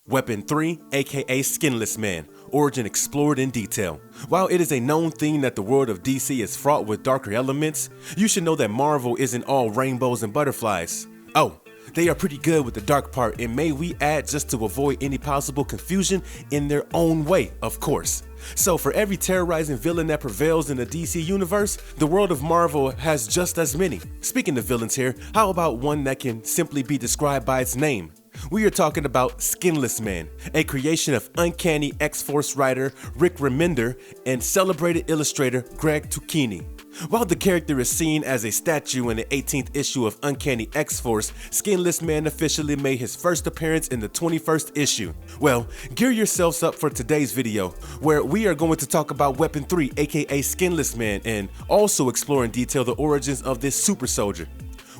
Weapon 3, aka Skinless Man, origin explored in detail. While it is a known thing that the world of DC is fraught with darker elements, you should know that Marvel isn't all rainbows and butterflies. Oh, they are pretty good with the dark part, and may we add, just to avoid any possible confusion, in their own way, of course. So for every terrorizing villain that prevails in the DC universe, the world of Marvel has just as many. Speaking of villains here, how about one that can simply be described by its name? We are talking about Skinless Man, a creation of Uncanny X-Force writer Rick Remender and celebrated illustrator Greg Tocchini. While the character is seen as a statue in the 18th issue of Uncanny X-Force, Skinless Man officially made his first appearance in the 21st issue. Well, gear yourselves up for today's video, where we are going to talk about Weapon 3, aka Skinless Man, and also explore in detail the origins of this super soldier.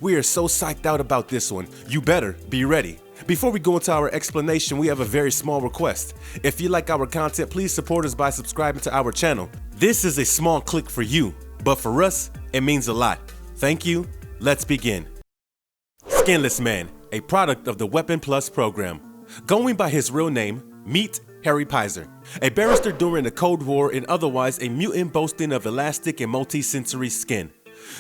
We are so psyched out about this one, you better be ready. Before we go into our explanation, we have a very small request. If you like our content, please support us by subscribing to our channel. This is a small click for you, but for us, it means a lot. Thank you. Let's begin. Skinless Man, a product of the Weapon Plus program. Going by his real name, meet Harry Pizer, a barrister during the Cold War and otherwise a mutant boasting of elastic and multi-sensory skin.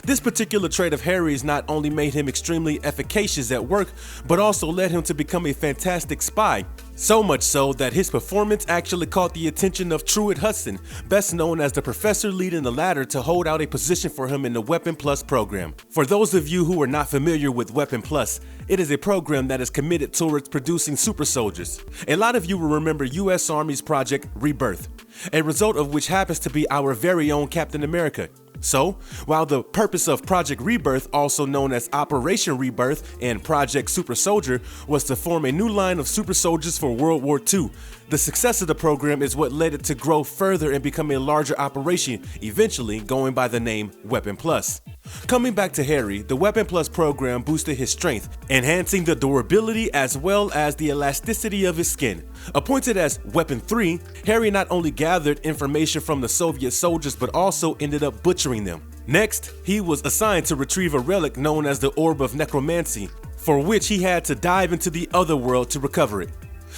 This particular trait of Harry's not only made him extremely efficacious at work, but also led him to become a fantastic spy. So much so that his performance actually caught the attention of Truett Hudson, best known as the professor leading the latter to hold out a position for him in the Weapon Plus program. For those of you who are not familiar with Weapon Plus, it is a program that is committed towards producing super soldiers. A lot of you will remember US Army's Project Rebirth, a result of which happens to be our very own Captain America. So, while the purpose of Project Rebirth, also known as Operation Rebirth and Project Super Soldier, was to form a new line of super soldiers for World War II, the success of the program is what led it to grow further and become a larger operation, eventually going by the name Weapon Plus. Coming back to Harry, the Weapon Plus program boosted his strength, enhancing the durability as well as the elasticity of his skin. Appointed as Weapon 3, Harry not only gathered information from the Soviet soldiers but also ended up butchering them. Next, he was assigned to retrieve a relic known as the Orb of Necromancy, for which he had to dive into the other world to recover it.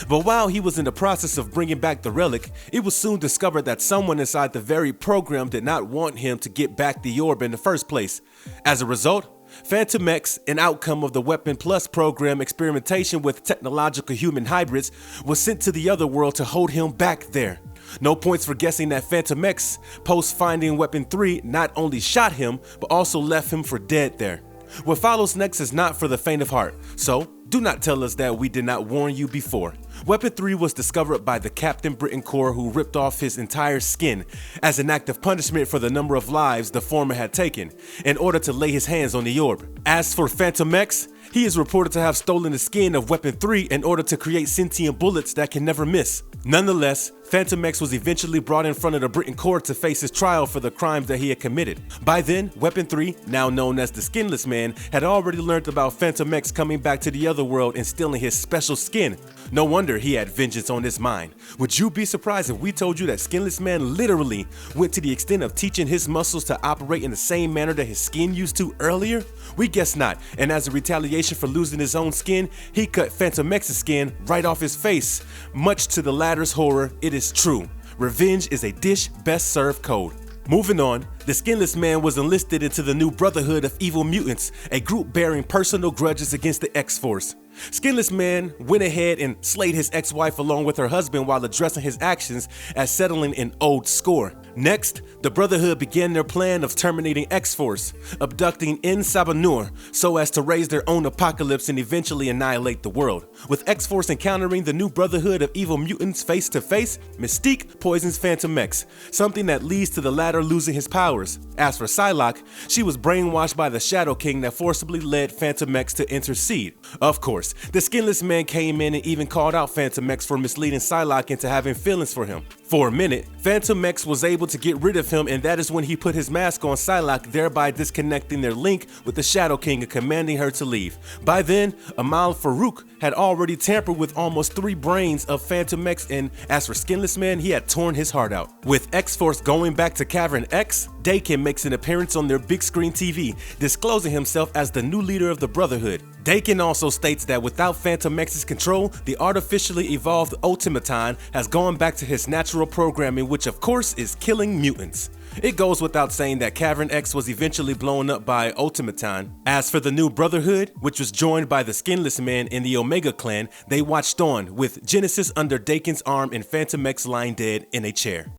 But while he was in the process of bringing back the relic, it was soon discovered that someone inside the very program did not want him to get back the orb in the first place. As a result, Phantom X, an outcome of the Weapon Plus program experimentation with technological human hybrids, was sent to the other world to hold him back there. No points for guessing that Phantom X, post finding Weapon 3, not only shot him, but also left him for dead there. What follows next is not for the faint of heart, so do not tell us that we did not warn you before. Weapon 3 was discovered by the Captain Britain Corps, who ripped off his entire skin as an act of punishment for the number of lives the former had taken, in order to lay his hands on the orb. As for Phantom X, he is reported to have stolen the skin of Weapon 3 in order to create sentient bullets that can never miss. Nonetheless, Phantom X was eventually brought in front of the Britain Court to face his trial for the crimes that he had committed. By then, Weapon 3, now known as the Skinless Man, had already learned about Phantom X coming back to the other world and stealing his special skin. No wonder he had vengeance on his mind. Would you be surprised if we told you that Skinless Man literally went to the extent of teaching his muscles to operate in the same manner that his skin used to earlier? We guess not, and as a retaliation for losing his own skin, he cut Phantom X's skin right off his face. Much to the latter's horror, it is true. Revenge is a dish best served cold. Moving on, the Skinless Man was enlisted into the new Brotherhood of Evil Mutants, a group bearing personal grudges against the X-Force. Skinless Man went ahead and slayed his ex-wife along with her husband while addressing his actions as settling an old score. Next, the Brotherhood began their plan of terminating X-Force, abducting En Sabanur so as to raise their own apocalypse and eventually annihilate the world. With X-Force encountering the new Brotherhood of Evil Mutants face to face, Mystique poisons Phantom X, something that leads to the latter losing his powers. As for Psylocke, she was brainwashed by the Shadow King that forcibly led Phantom X to intercede. Of course, the Skinless Man came in and even called out Phantom X for misleading Psylocke into having feelings for him. For a minute, Phantom X was able to get rid of him, and that is when he put his mask on Psylocke, thereby disconnecting their link with the Shadow King and commanding her to leave. By then, Amal Farouk had already tampered with almost 3 brains of Phantom X, and as for Skinless Man, he had torn his heart out. With X-Force going back to Cavern X, Dakin makes an appearance on their big screen TV, disclosing himself as the new leader of the Brotherhood. Dakin also states that without Phantom X's control, the artificially evolved automaton has gone back to his natural programming, which of course is killing mutants. It goes without saying that Cavern X was eventually blown up by Automaton. As for the new Brotherhood, which was joined by the Skinless Man in the Omega clan, they watched on, with Genesis under Dakin's arm and Phantom X lying dead in a chair.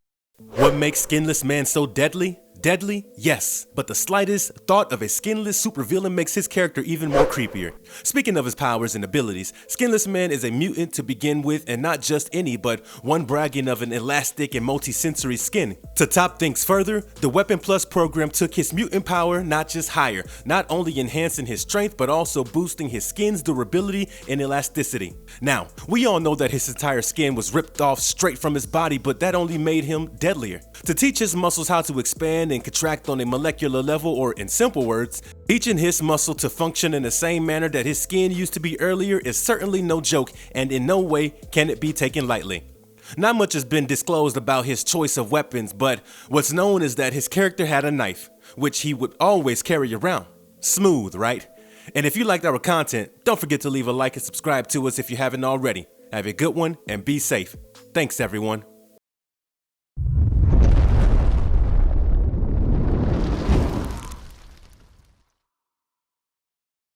What makes Skinless Man so deadly? Deadly? Yes, but the slightest thought of a skinless supervillain makes his character even more creepier. Speaking of his powers and abilities, Skinless Man is a mutant to begin with, and not just any, but one bragging of an elastic and multi-sensory skin. To top things further, the Weapon Plus program took his mutant power not just higher, not only enhancing his strength but also boosting his skin's durability and elasticity. Now, we all know that his entire skin was ripped off straight from his body, but that only made him deadlier. To teach his muscles how to expand and contract on a molecular level, or in simple words, teaching his muscle to function in the same manner that his skin used to be earlier is certainly no joke, and in no way can it be taken lightly. Not much has been disclosed about his choice of weapons, but what's known is that his character had a knife, which he would always carry around. Smooth, right? And if you liked our content, don't forget to leave a like and subscribe to us if you haven't already. Have a good one and be safe. Thanks everyone.